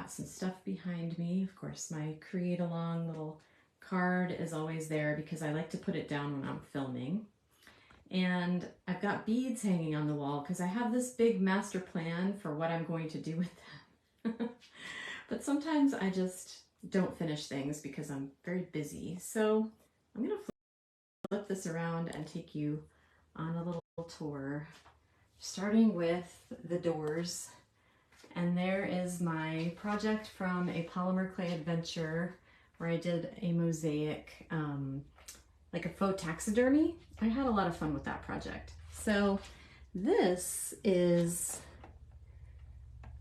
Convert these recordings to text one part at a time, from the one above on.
got some stuff behind me. Of course, my create along little card is always there because I like to put it down when I'm filming. And I've got beads hanging on the wall because I have this big master plan for what I'm going to do with them. But sometimes I just don't finish things because I'm very busy. So I'm going to flip this around and take you on a little tour, starting with the doors. And there is my project from a polymer clay adventure where I did a mosaic, like a faux taxidermy. I had a lot of fun with that project. So this is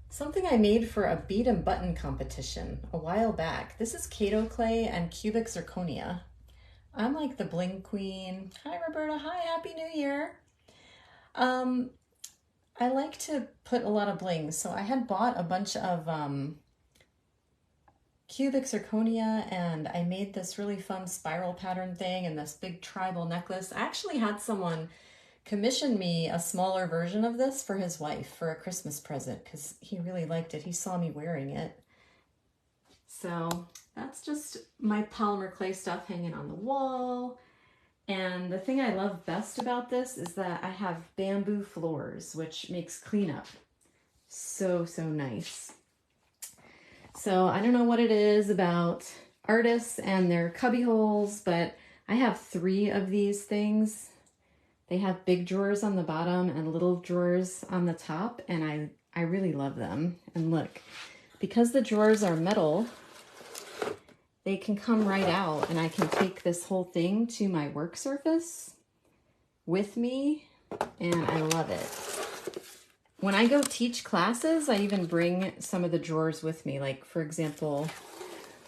something I made for a bead and button competition a while back. This is Kato clay and cubic zirconia. I'm like the bling queen. Hi Roberta, hi, Happy New Year. I like to put a lot of bling, so I had bought a bunch of cubic zirconia and I made this really fun spiral pattern thing and this big tribal necklace. I actually had someone commission me a smaller version of this for his wife for a Christmas present because he really liked it. He saw me wearing it. So that's just my polymer clay stuff hanging on the wall. And the thing I love best about this is that I have bamboo floors, which makes cleanup so nice. So I don't know what it is about artists and their cubby holes, but I have 3 of these things. They have big drawers on the bottom and little drawers on the top, and I really love them. And look, because the drawers are metal, they can come right out and I can take this whole thing to my work surface with me, and I love it. When I go teach classes, I even bring some of the drawers with me. Like, for example,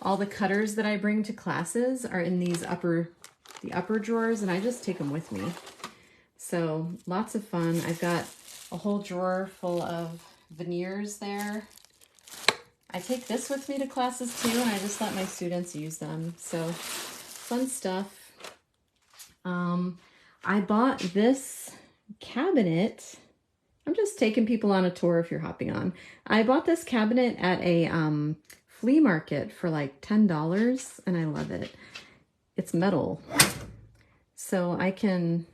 all the cutters that I bring to classes are in these upper drawers, and I just take them with me. So lots of fun. I've got a whole drawer full of veneers there. I take this with me to classes too, and I just let my students use them. So fun stuff. I bought this cabinet. I'm just taking people on a tour if you're hopping on. I bought this cabinet at a flea market for like $10, and I love it. It's metal, so I can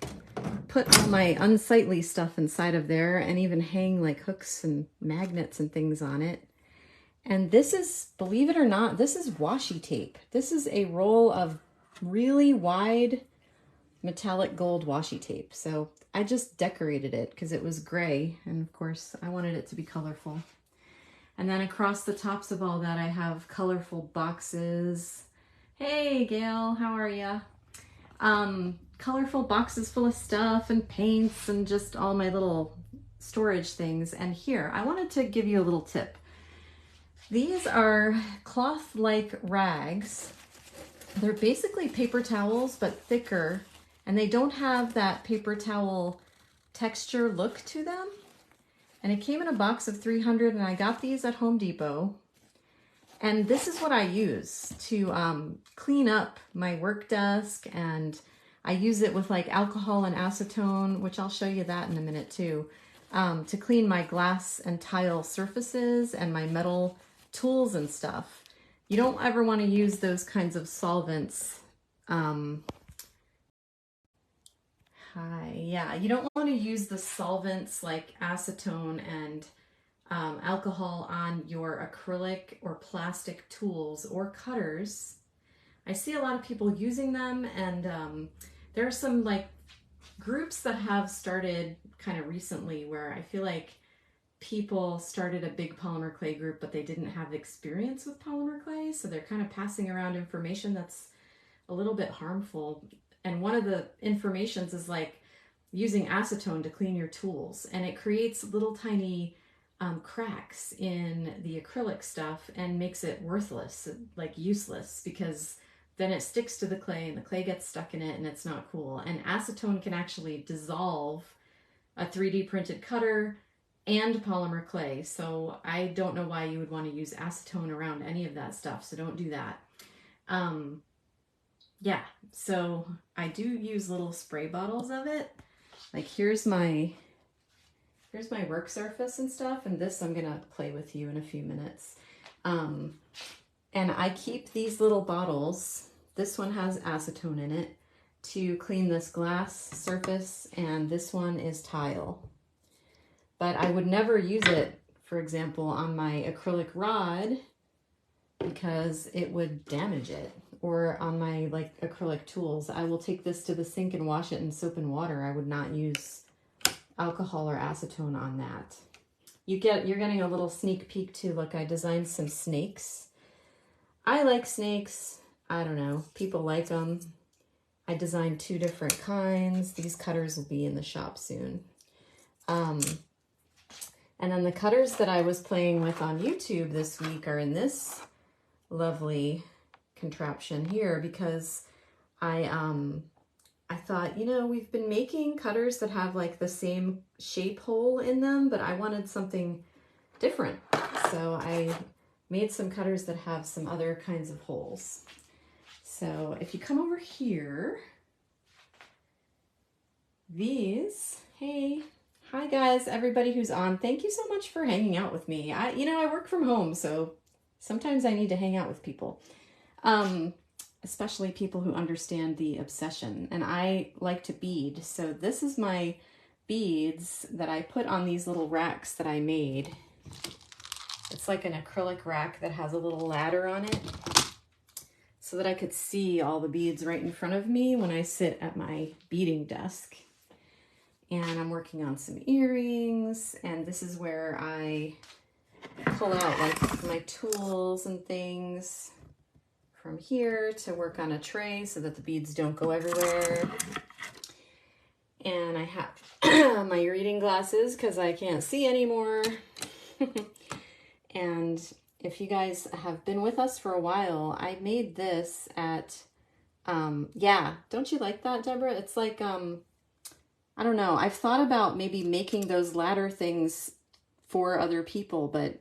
put all my unsightly stuff inside of there and even hang like hooks and magnets and things on it. And this is, believe it or not, this is washi tape. This is a roll of really wide metallic gold washi tape. So I just decorated it because it was gray, and of course I wanted it to be colorful. And then across the tops of all that I have colorful boxes. Hey Gail, how are ya? Colorful boxes full of stuff and paints and just all my little storage things. And here, I wanted to give you a little tip. These are cloth-like rags. They're basically paper towels, but thicker, and they don't have that paper towel texture look to them. And it came in a box of 300, and I got these at Home Depot. And this is what I use to clean up my work desk, and I use it with like alcohol and acetone, which I'll show you that in a minute too, to clean my glass and tile surfaces and my metal tools and stuff. You don't ever want to use those kinds of solvents. You don't want to use the solvents like acetone and alcohol on your acrylic or plastic tools or cutters. I see a lot of people using them, and there are some like groups that have started kind of recently where I feel like people started a big polymer clay group, but they didn't have experience with polymer clay, so they're kind of passing around information that's a little bit harmful. And one of the informations is like using acetone to clean your tools, and it creates little tiny cracks in the acrylic stuff and makes it worthless, like useless, because then it sticks to the clay and the clay gets stuck in it and it's not cool. And acetone can actually dissolve a 3D printed cutter and polymer clay. So I don't know why you would want to use acetone around any of that stuff. So don't do that. Yeah, so I do use little spray bottles of it. Like here's my work surface and stuff. And this I'm gonna play with you in a few minutes. And I keep these little bottles. This one has acetone in it to clean this glass surface, and this one is tile. But I would never use it, for example, on my acrylic rod because it would damage it. Or on my like acrylic tools. I will take this to the sink and wash it in soap and water. I would not use alcohol or acetone on that. You're getting a little sneak peek too. Look, I designed some snakes. I like snakes. I don't know. People like them. I designed 2 different kinds. These cutters will be in the shop soon. And then the cutters that I was playing with on YouTube this week are in this lovely contraption here because I thought, you know, we've been making cutters that have like the same shape hole in them, but I wanted something different. So I made some cutters that have some other kinds of holes. So if you come over here, these, hey, hi guys, everybody who's on, thank you so much for hanging out with me. I work from home, so sometimes I need to hang out with people. Especially people who understand the obsession, and I like to bead. So this is my beads that I put on these little racks that I made. It's like an acrylic rack that has a little ladder on it so that I could see all the beads right in front of me when I sit at my beading desk. And I'm working on some earrings, and this is where I pull out like my tools and things from here to work on a tray so that the beads don't go everywhere. And I have my reading glasses because I can't see anymore. And if you guys have been with us for a while, I made this at, yeah, don't you like that, Deborah? It's like, I don't know. I've thought about maybe making those ladder things for other people, but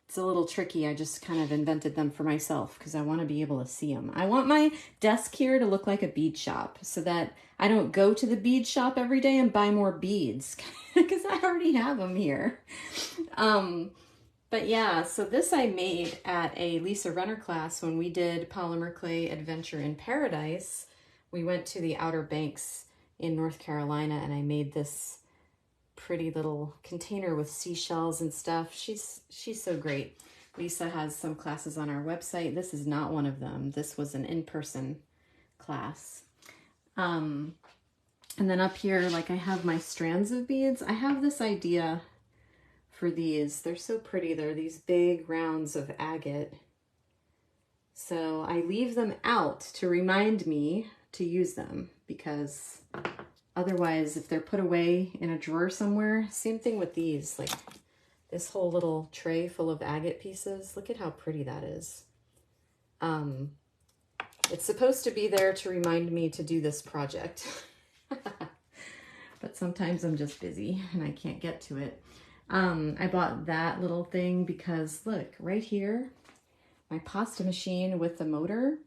it's a little tricky. I just kind of invented them for myself because I want to be able to see them. I want my desk here to look like a bead shop so that I don't go to the bead shop every day and buy more beads because I already have them here. But yeah, so this I made at a Lisa Renner class when we did Polymer Clay Adventure in Paradise. We went to the Outer Banks in North Carolina, and I made this pretty little container with seashells and stuff. She's so great. Lisa has some classes on our website. This is not one of them. This was an in-person class. And then up here, like I have my strands of beads. I have this idea for these. They're so pretty. They're these big rounds of agate. So I leave them out to remind me to use them because otherwise, if they're put away in a drawer somewhere, same thing with these, like this whole little tray full of agate pieces. Look at how pretty that is. It's supposed to be there to remind me to do this project. But sometimes I'm just busy and I can't get to it. I bought that little thing because look, right here, my pasta machine with the motor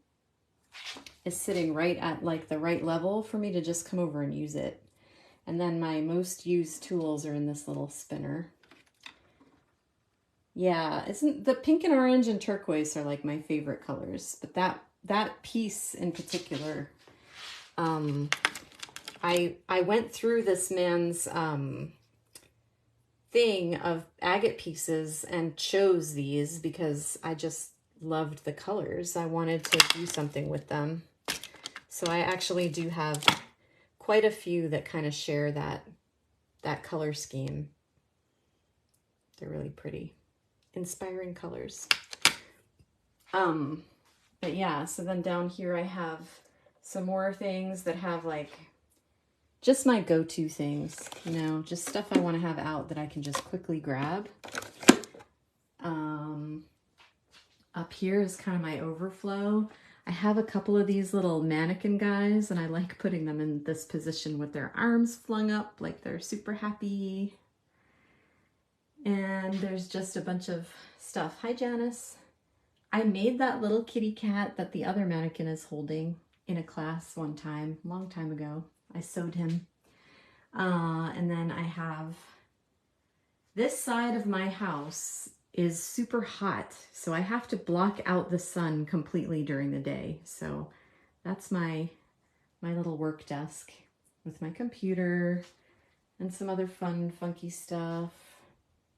is sitting right at like the right level for me to just come over and use it. And then my most used tools are in this little spinner. Yeah, isn't the pink and orange and turquoise are like my favorite colors, but that piece in particular, I went through this man's thing of agate pieces and chose these because I just loved the colors. I wanted to do something with them. So I actually do have quite a few that kind of share that color scheme. They're really pretty, inspiring colors. But yeah, so then down here I have some more things that have like just my go-to things, you know, just stuff I want to have out that I can just quickly grab. Up here is kind of my overflow. I have a couple of these little mannequin guys, and I like putting them in this position with their arms flung up like they're super happy. And there's just a bunch of stuff. Hi, Janice. I made that little kitty cat that the other mannequin is holding in a class one time, a long time ago. I sewed him. And then I have this side of my house is super hot, so I have to block out the sun completely during the day. So that's my little work desk with my computer and some other fun, funky stuff.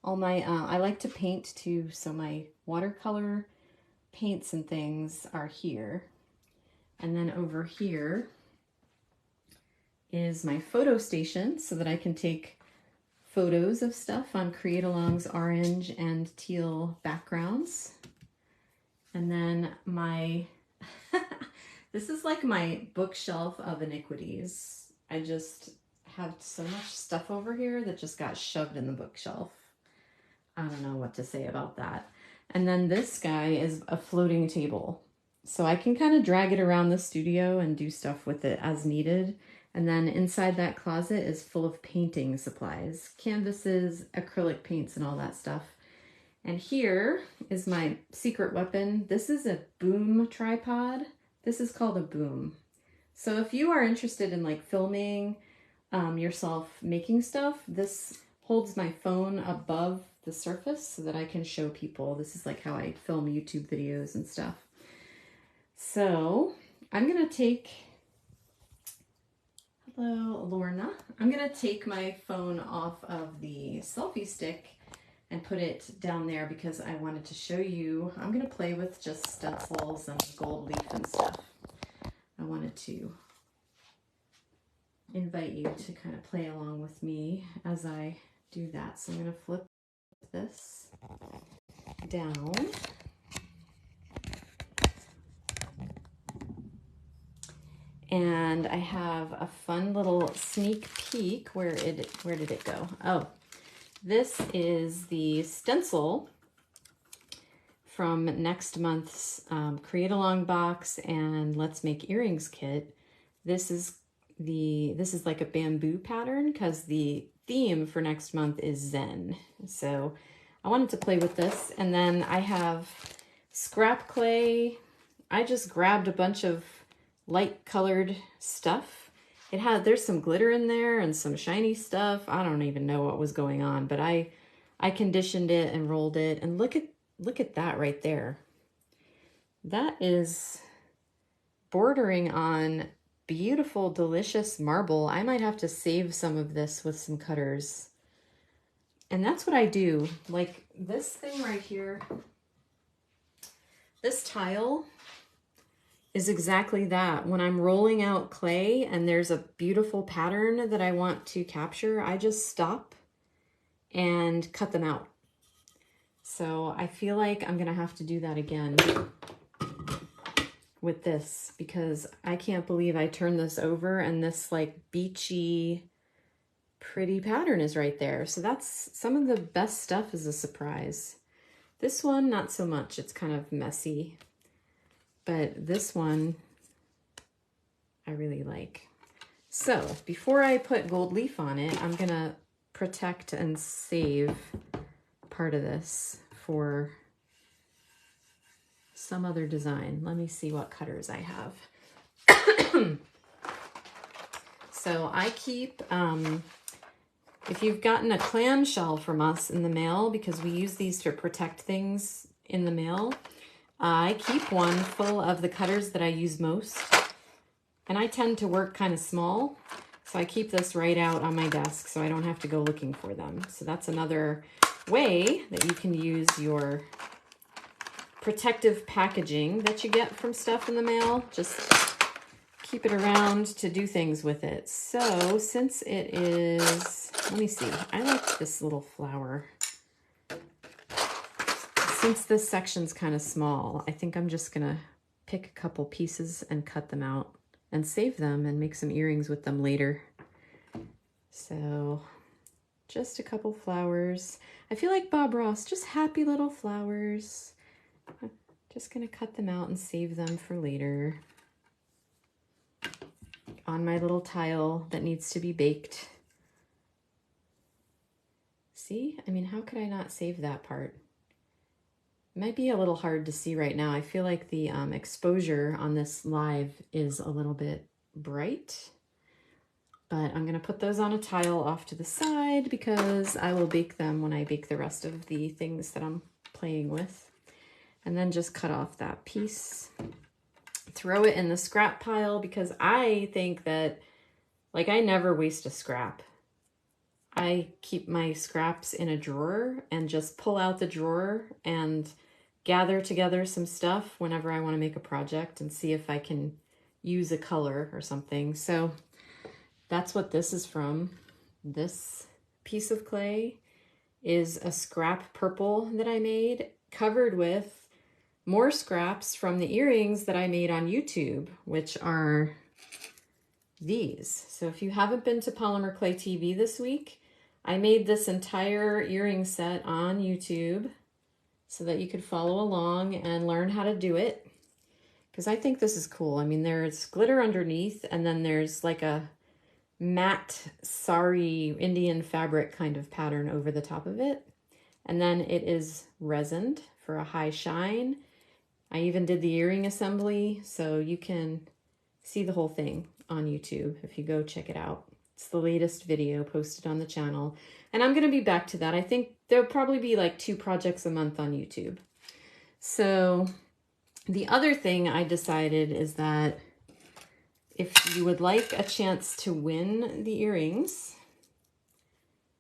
All my, I like to paint too, so my watercolor paints and things are here. And then over here is my photo station so that I can take photos of stuff on Create-Along's orange and teal backgrounds. And then my, this is like my bookshelf of iniquities. I just have so much stuff over here that just got shoved in the bookshelf. I don't know what to say about that. And then this guy is a floating table. So I can kind of drag it around the studio and do stuff with it as needed. And then inside that closet is full of painting supplies, canvases, acrylic paints, and all that stuff. And here is my secret weapon. This is a boom tripod. This is called a boom. So if you are interested in like filming yourself making stuff, this holds my phone above the surface so that I can show people. This is like how I film YouTube videos and stuff. So I'm gonna take, hello Lorna, I'm gonna take my phone off of the selfie stick and put it down there because I wanted to show you, I'm gonna play with just stencils and gold leaf and stuff. I wanted to invite you to kind of play along with me as I do that. So I'm gonna flip this down. And I have a fun little sneak peek. Where did it go? Oh, this is the stencil from next month's Create-Along box and Let's Make Earrings kit. This is like a bamboo pattern because the theme for next month is Zen. So I wanted to play with this. And then I have scrap clay. I just grabbed a bunch of light colored stuff. There's some glitter in there and some shiny stuff. I don't even know what was going on, but I conditioned it and rolled it, and look at that right there. That is bordering on beautiful, delicious marble. I might have to save some of this with some cutters. And that's what I do. Like this thing right here, this tile is exactly that. When I'm rolling out clay and there's a beautiful pattern that I want to capture, I just stop and cut them out. So I feel like I'm gonna have to do that again with this because I can't believe I turned this over and this like beachy, pretty pattern is right there. So that's some of the best stuff is a surprise. This one, not so much. It's kind of messy. But this one, I really like. So before I put gold leaf on it, I'm gonna protect and save part of this for some other design. Let me see what cutters I have. So I keep, if you've gotten a clamshell from us in the mail, because we use these to protect things in the mail, I keep one full of the cutters that I use most, and I tend to work kind of small, so I keep this right out on my desk so I don't have to go looking for them. So that's another way that you can use your protective packaging that you get from stuff in the mail. Just keep it around to do things with it. So since it is, let me see, I like this little flower. Since this section's kind of small, I think I'm just gonna pick a couple pieces and cut them out and save them and make some earrings with them later. So just a couple flowers. I feel like Bob Ross, just happy little flowers. I'm just gonna cut them out and save them for later on my little tile that needs to be baked. See, I mean, how could I not save that part? It might be a little hard to see right now. I feel like the exposure on this live is a little bit bright, but I'm gonna put those on a tile off to the side because I will bake them when I bake the rest of the things that I'm playing with. And then just cut off that piece. Throw it in the scrap pile because I think that, like, I never waste a scrap. I keep my scraps in a drawer and just pull out the drawer and gather together some stuff whenever I want to make a project and see if I can use a color or something. So that's what this is from. This piece of clay is a scrap purple that I made, covered with more scraps from the earrings that I made on YouTube, which are these. So if you haven't been to Polymer Clay TV this week, I made this entire earring set on YouTube so that you could follow along and learn how to do it. Because I think this is cool. I mean, there's glitter underneath, and then there's like a matte sari Indian fabric kind of pattern over the top of it. And then it is resined for a high shine. I even did the earring assembly, so you can see the whole thing on YouTube if you go check it out. It's the latest video posted on the channel. And I'm going to be back to that. I think there'll probably be like 2 projects a month on YouTube. So the other thing I decided is that if you would like a chance to win the earrings,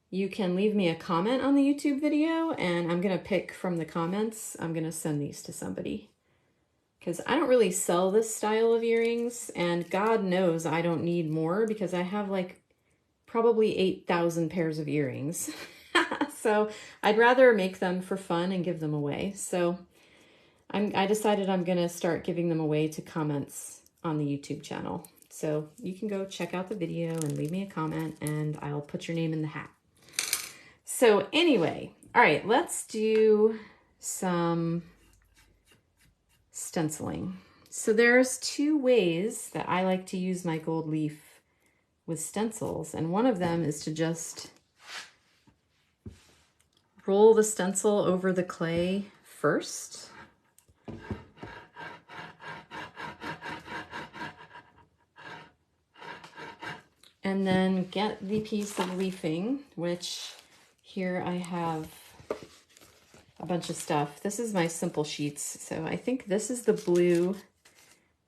you can leave me a comment on the YouTube video, and I'm going to pick from the comments. I'm going to send these to somebody because I don't really sell this style of earrings, and God knows I don't need more because I have like probably 8,000 pairs of earrings. So I'd rather make them for fun and give them away. So I decided I'm going to start giving them away to comments on the YouTube channel. So you can go check out the video and leave me a comment, and I'll put your name in the hat. So anyway, all right, let's do some stenciling. So there's 2 ways that I like to use my gold leaf with stencils, and one of them is to just roll the stencil over the clay first. And then get the piece of leafing, which here I have a bunch of stuff. This is my simple sheets. So I think this is the blue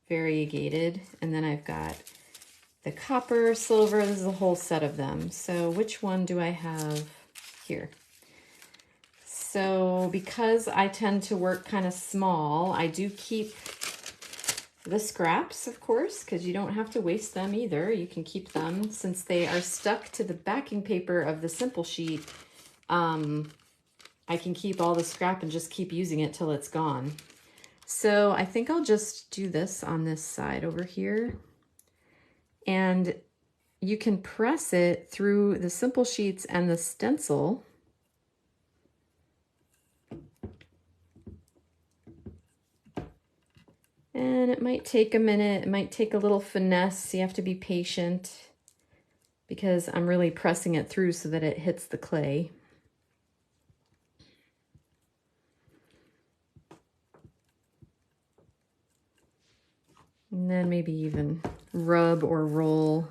variegated, and then I've got the copper, silver. This is a whole set of them. So which one do I have here? So because I tend to work kind of small, I do keep the scraps, of course, because you don't have to waste them either. You can keep them since they are stuck to the backing paper of the simple sheet. I can keep all the scrap and just keep using it till it's gone. So I think I'll just do this on this side over here. And you can press it through the simple sheets and the stencil. And it might take a minute, it might take a little finesse. You have to be patient because I'm really pressing it through so that it hits the clay. And then maybe even rub or roll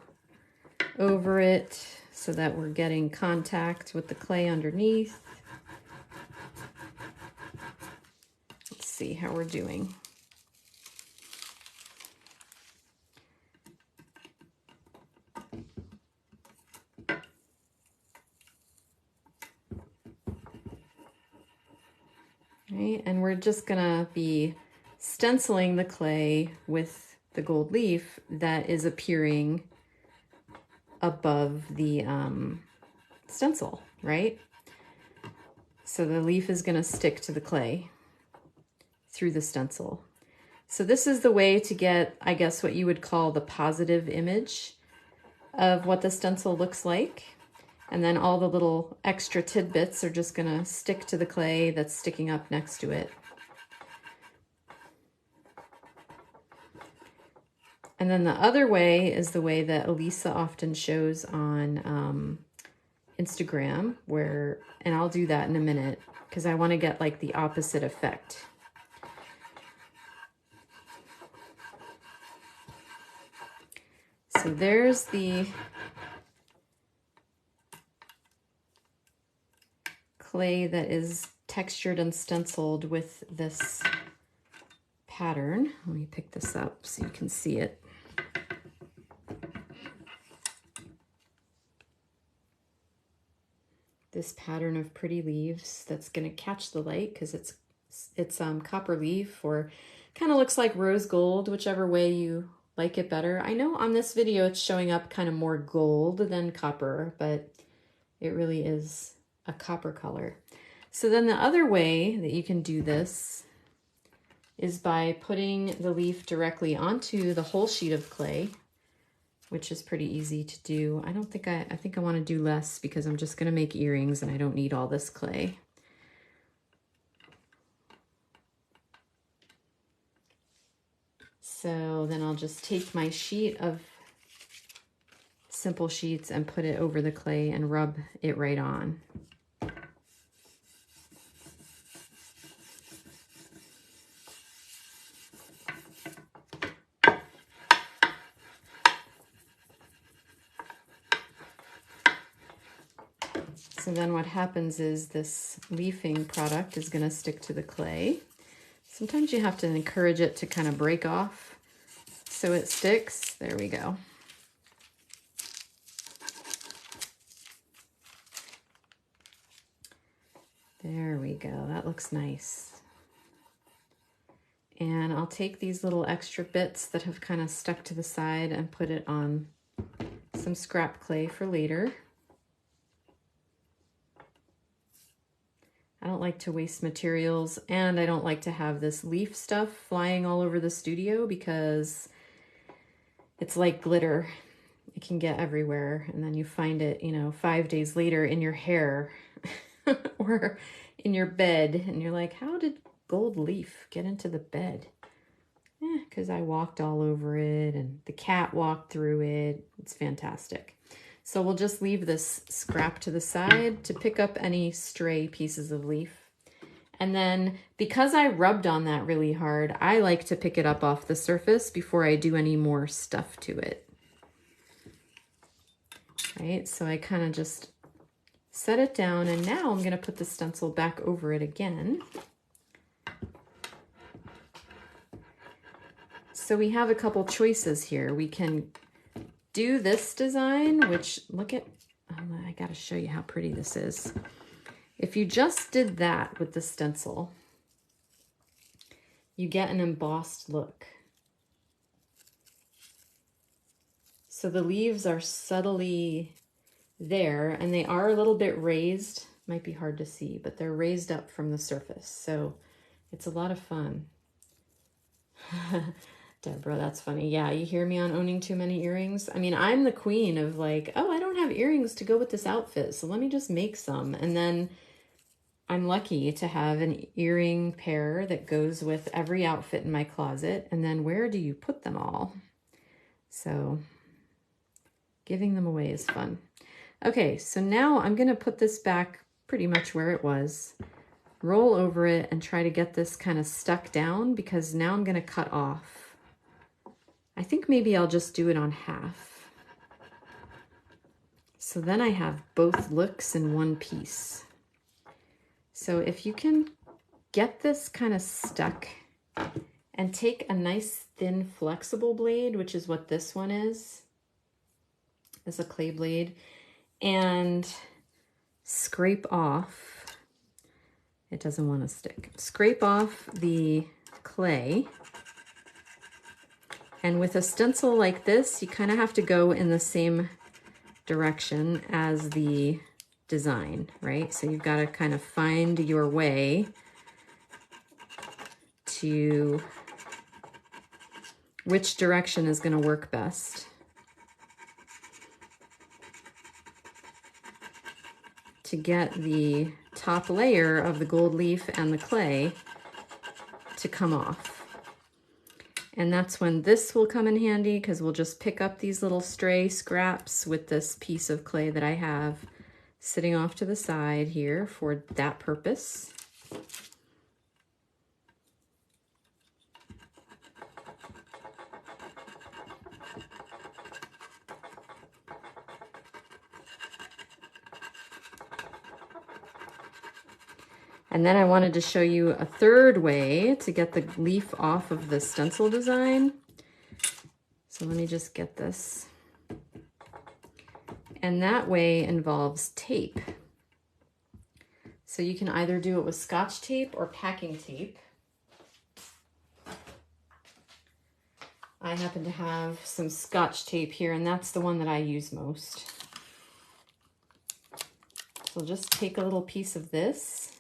over it so that we're getting contact with the clay underneath. Let's see how we're doing. Right, and we're just gonna be stenciling the clay with the gold leaf that is appearing above the stencil, right? So the leaf is gonna stick to the clay through the stencil. So this is the way to get, I guess, what you would call the positive image of what the stencil looks like. And then all the little extra tidbits are just gonna stick to the clay that's sticking up next to it. And then the other way is the way that Elisa often shows on Instagram, where, and I'll do that in a minute because I want to get like the opposite effect. So there's the clay that is textured and stenciled with this pattern. Let me pick this up so you can see it. This pattern of pretty leaves that's going to catch the light because it's copper leaf, or kind of looks like rose gold, whichever way you like it better. I know on this video it's showing up kind of more gold than copper, but it really is a copper color. So then the other way that you can do this is by putting the leaf directly onto the whole sheet of clay, which is pretty easy to do. I think I want to do less because I'm just going to make earrings and I don't need all this clay. So then I'll just take my sheet of simple sheets and put it over the clay and rub it right on. So then what happens is this leafing product is going to stick to the clay. Sometimes you have to encourage it to kind of break off so it sticks. There we go. There we go. That looks nice. And I'll take these little extra bits that have kind of stuck to the side and put it on some scrap clay for later. I don't like to waste materials, and I don't like to have this leaf stuff flying all over the studio because it's like glitter. It can get everywhere, and then you find it, you know, 5 days later in your hair or in your bed, and you're like, how did gold leaf get into the bed? Because I walked all over it, and the cat walked through it. It's fantastic. So we'll just leave this scrap to the side to pick up any stray pieces of leaf. And then because I rubbed on that really hard, I like to pick it up off the surface before I do any more stuff to it. Right, so I kind of just set it down, and now I'm going to put the stencil back over it again. So we have a couple choices here. We can do this design, which look at, I gotta show you how pretty this is. If you just did that with the stencil, you get an embossed look. So the leaves are subtly there, and they are a little bit raised. Might be hard to see, but they're raised up from the surface. So it's a lot of fun. Deborah, that's funny. Yeah, you hear me on owning too many earrings? I mean, I'm the queen of like, oh, I don't have earrings to go with this outfit, so let me just make some. And then I'm lucky to have an earring pair that goes with every outfit in my closet. And then where do you put them all? So giving them away is fun. Okay, so now I'm going to put this back pretty much where it was. Roll over it and try to get this kind of stuck down, because now I'm going to cut off. I think maybe I'll just do it on half. So then I have both looks in one piece. So if you can get this kind of stuck and take a nice thin flexible blade, which is what this one is a clay blade, and scrape off, it doesn't want to stick, scrape off the clay. And with a stencil like this, you kind of have to go in the same direction as the design, right? So you've got to kind of find your way to which direction is going to work best. To get the top layer of the gold leaf and the clay to come off. And that's when this will come in handy, because we'll just pick up these little stray scraps with this piece of clay that I have sitting off to the side here for that purpose. And then I wanted to show you a third way to get the leaf off of the stencil design. So let me just get this. And that way involves tape. So you can either do it with Scotch tape or packing tape. I happen to have some Scotch tape here, and that's the one that I use most. So just take a little piece of this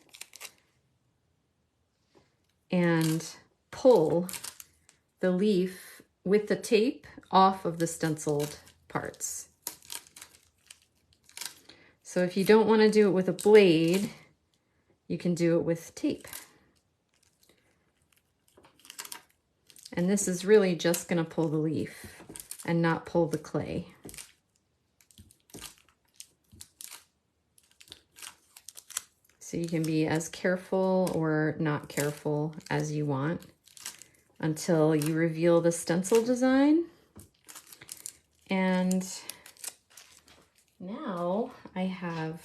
and pull the leaf with the tape off of the stenciled parts. So if you don't want to do it with a blade, you can do it with tape. And this is really just going to pull the leaf and not pull the clay. So you can be as careful or not careful as you want until you reveal the stencil design. And now I have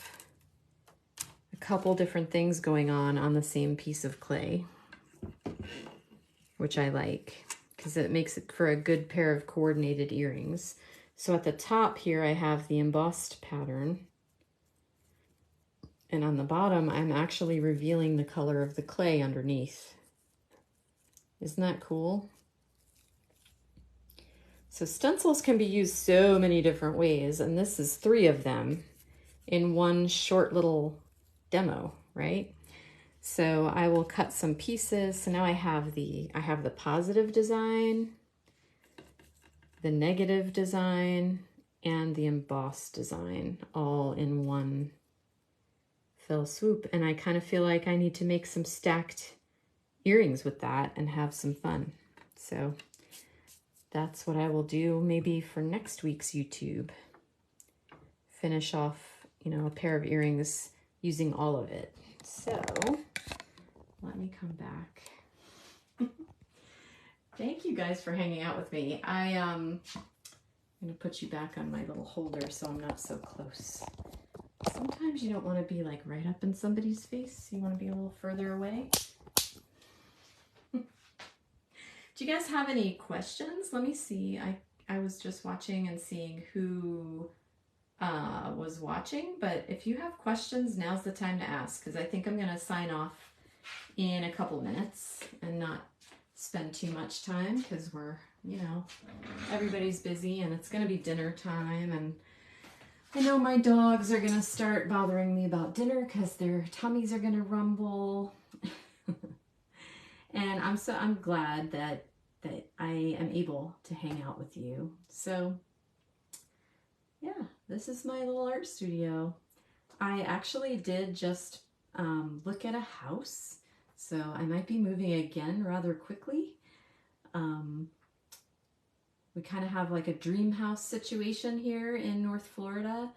a couple different things going on the same piece of clay, which I like because it makes it for a good pair of coordinated earrings. So at the top here, I have the embossed pattern. And on the bottom, I'm actually revealing the color of the clay underneath. Isn't that cool? So stencils can be used so many different ways, and this is 3 of them in one short little demo, right? So I will cut some pieces. So now I have the positive design, the negative design, and the embossed design all in one fell swoop. And I kind of feel like I need to make some stacked earrings with that and have some fun. So that's what I will do maybe for next week's YouTube. Finish off, you know, a pair of earrings using all of it. So let me come back. Thank you guys for hanging out with me. I'm going to put you back on my little holder so I'm not so close. Sometimes you don't want to be like right up in somebody's face. You want to be a little further away. Do you guys have any questions? Let me see. I was just watching and seeing who was watching, but if you have questions, now's the time to ask, because I think I'm going to sign off in a couple minutes and not spend too much time because we're, you know, everybody's busy and it's going to be dinner time, and I know my dogs are going to start bothering me about dinner because their tummies are going to rumble. And I'm glad that I am able to hang out with you. So yeah, this is my little art studio. I actually did just look at a house, so I might be moving again rather quickly. We kind of have like a dream house situation here in North Florida.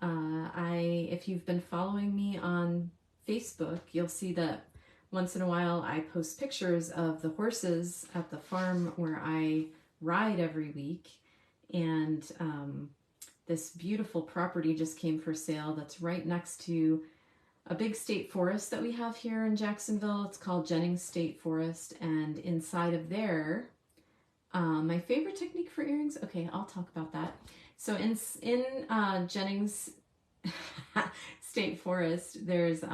If you've been following me on Facebook, you'll see that once in a while I post pictures of the horses at the farm where I ride every week. And this beautiful property just came for sale that's right next to a big state forest that we have here in Jacksonville. It's called Jennings State Forest, and inside of there, my favorite technique for earrings, okay, I'll talk about that. So in Jennings State Forest, there's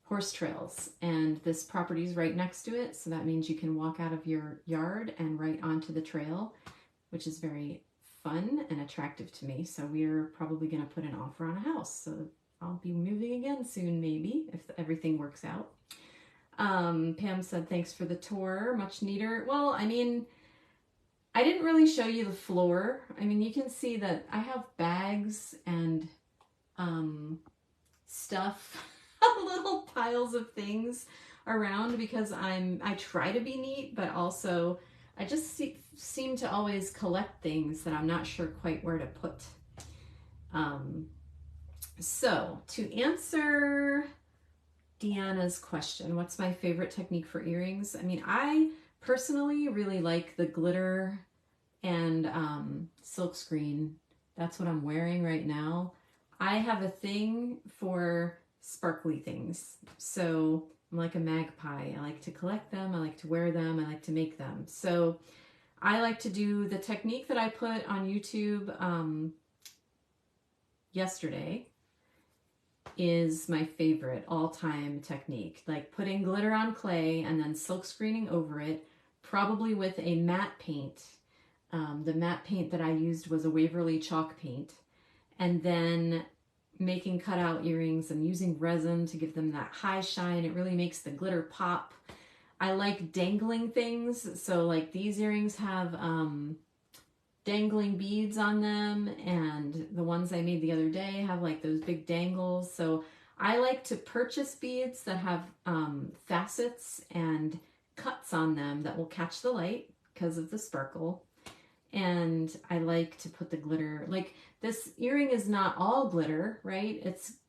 horse trails, and this property is right next to it, so that means you can walk out of your yard and right onto the trail, which is very fun and attractive to me. So we're probably going to put an offer on a house, so I'll be moving again soon, maybe, if everything works out. Pam said, thanks for the tour, much neater. Well, I mean, I didn't really show you the floor. I mean, you can see that I have bags and stuff, little piles of things around because I try to be neat, but also I just seem to always collect things that I'm not sure quite where to put. So to answer Deanna's question, what's my favorite technique for earrings? I mean, I personally really like the glitter and silk screen. That's what I'm wearing right now. I have a thing for sparkly things. So I'm like a magpie. I like to collect them. I like to wear them. I like to make them. So I like to do the technique that I put on YouTube yesterday is my favorite all-time technique. Like putting glitter on clay and then silk screening over it, probably with a matte paint. The matte paint that I used was a Waverly chalk paint. And then making cutout earrings and using resin to give them that high shine. It really makes the glitter pop. I like dangling things. So like these earrings have dangling beads on them, and the ones I made the other day have like those big dangles. So I like to purchase beads that have facets and cuts on them that will catch the light because of the sparkle. And I like to put the glitter, like this earring is not all glitter, right?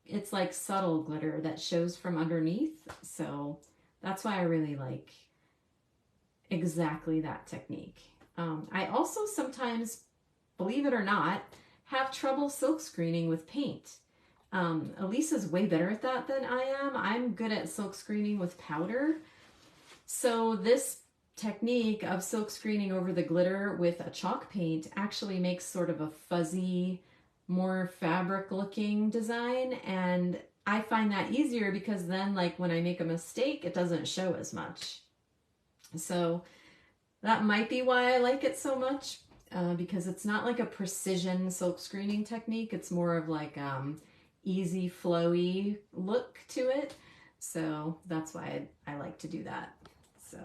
It's like subtle glitter that shows from underneath. So that's why I really like exactly that technique. I also sometimes, believe it or not, have trouble silk screening with paint. Elisa's way better at that than I am. I'm good at silk screening with powder. So this technique of silk screening over the glitter with a chalk paint actually makes sort of a fuzzy, more fabric looking design. And I find that easier because then like when I make a mistake, it doesn't show as much. So that might be why I like it so much, because it's not like a precision silk screening technique. It's more of like easy, flowy look to it. So that's why I like to do that. So